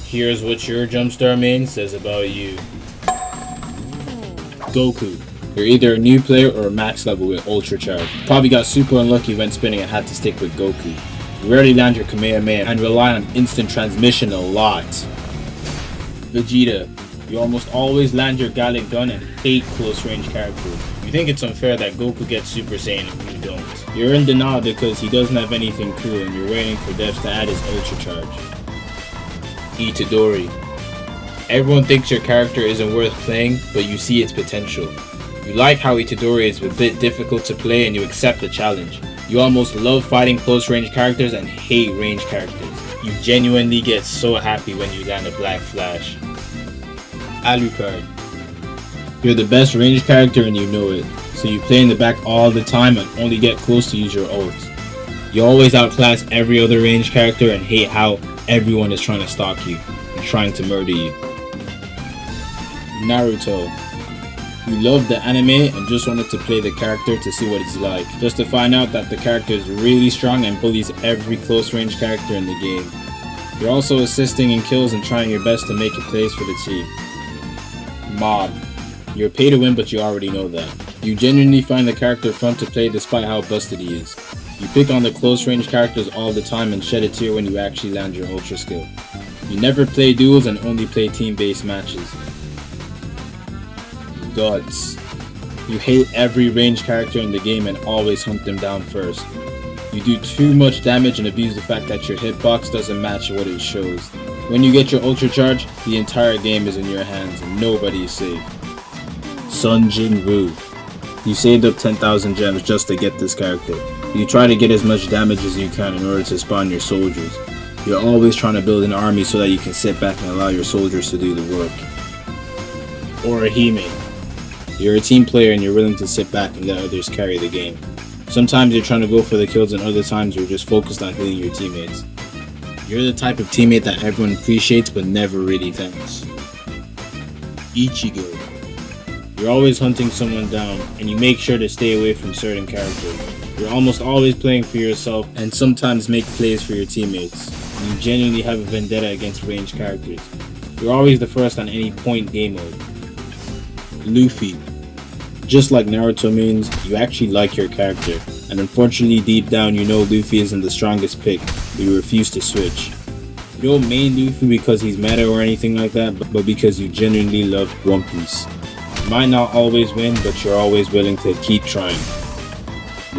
Here's what your Jumpstar main says about you. Goku. You're either a new player or a max level with Ultra Charge. Probably got super unlucky when spinning and had to stick with Goku. You rarely land your Kamehameha and rely on instant transmission a lot. Vegeta. You almost always land your Gallic Gun and hate close range characters. You think it's unfair that Goku gets Super Saiyan and you don't. You're in denial because he doesn't have anything cool and you're waiting for devs to add his Ultra Charge. Itadori. Everyone thinks your character isn't worth playing, but you see its potential. You like how Itadori is a bit difficult to play and you accept the challenge. You almost love fighting close range characters and hate range characters. You genuinely get so happy when you land a Black Flash. Alucard. You're the best range character and you know it, so you play in the back all the time and only get close to use your ult. You always outclass every other range character and hate how everyone is trying to stalk you and trying to murder you. Naruto. You love the anime and just wanted to play the character to see what he's like, just to find out that the character is really strong and bullies every close range character in the game. You're also assisting in kills and trying your best to make a place for the team. Mob. You're pay to win, but you already know that. You genuinely find the character fun to play despite how busted he is. You pick on the close range characters all the time and shed a tear when you actually land your ultra skill. You never play duels and only play team-based matches. Guts. You hate every range character in the game and always hunt them down first. You do too much damage and abuse the fact that your hitbox doesn't match what it shows. When you get your Ultra Charge, the entire game is in your hands and nobody is safe. Sun Jin-woo. You saved up 10,000 gems just to get this character. You try to get as much damage as you can in order to spawn your soldiers. You're always trying to build an army so that you can sit back and allow your soldiers to do the work. Orihime. You're a team player and you're willing to sit back and let others carry the game. Sometimes you're trying to go for the kills and other times you're just focused on healing your teammates. You're the type of teammate that everyone appreciates but never really thanks. Ichigo. You're always hunting someone down and you make sure to stay away from certain characters. You're almost always playing for yourself and sometimes make plays for your teammates. You genuinely have a vendetta against ranged characters. You're always the first on any point game mode. Luffy. Just like Naruto mains, you actually like your character, and unfortunately deep down you know Luffy isn't the strongest pick, but you refuse to switch. You don't main Luffy because he's meta or anything like that, but because you genuinely love One Piece. You might not always win, but you're always willing to keep trying.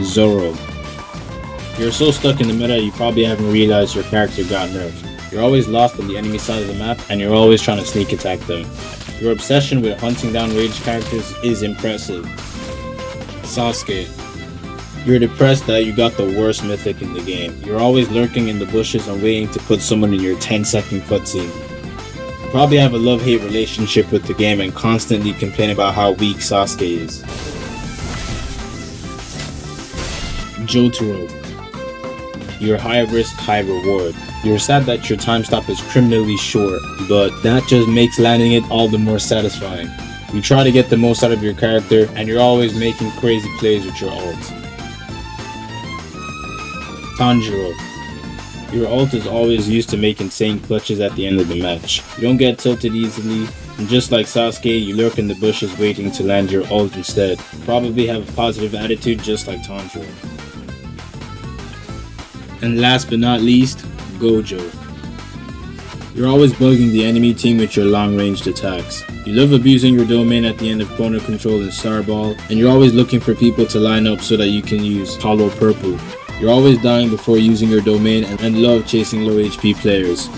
Zoro. You're so stuck in the meta you probably haven't realized your character got nerfed. You're always lost on the enemy side of the map, and you're always trying to sneak attack them. Your obsession with hunting down ranged characters is impressive. Sasuke. You're depressed that you got the worst mythic in the game. You're always lurking in the bushes and waiting to put someone in your 10-second cutscene. You probably have a love-hate relationship with the game and constantly complain about how weak Sasuke is. Jotaro. You're high risk, high reward. You're sad that your time stop is criminally short, but that just makes landing it all the more satisfying. You try to get the most out of your character, and you're always making crazy plays with your ult. Tanjiro. Your ult is always used to make insane clutches at the end of the match. You don't get tilted easily, and just like Sasuke, you lurk in the bushes waiting to land your ult instead. Probably have a positive attitude just like Tanjiro. And last but not least, Gojo. You're always bugging the enemy team with your long-ranged attacks. You love abusing your domain at the end of corner control and Starball, and you're always looking for people to line up so that you can use Hollow Purple. You're always dying before using your domain and love chasing low HP players.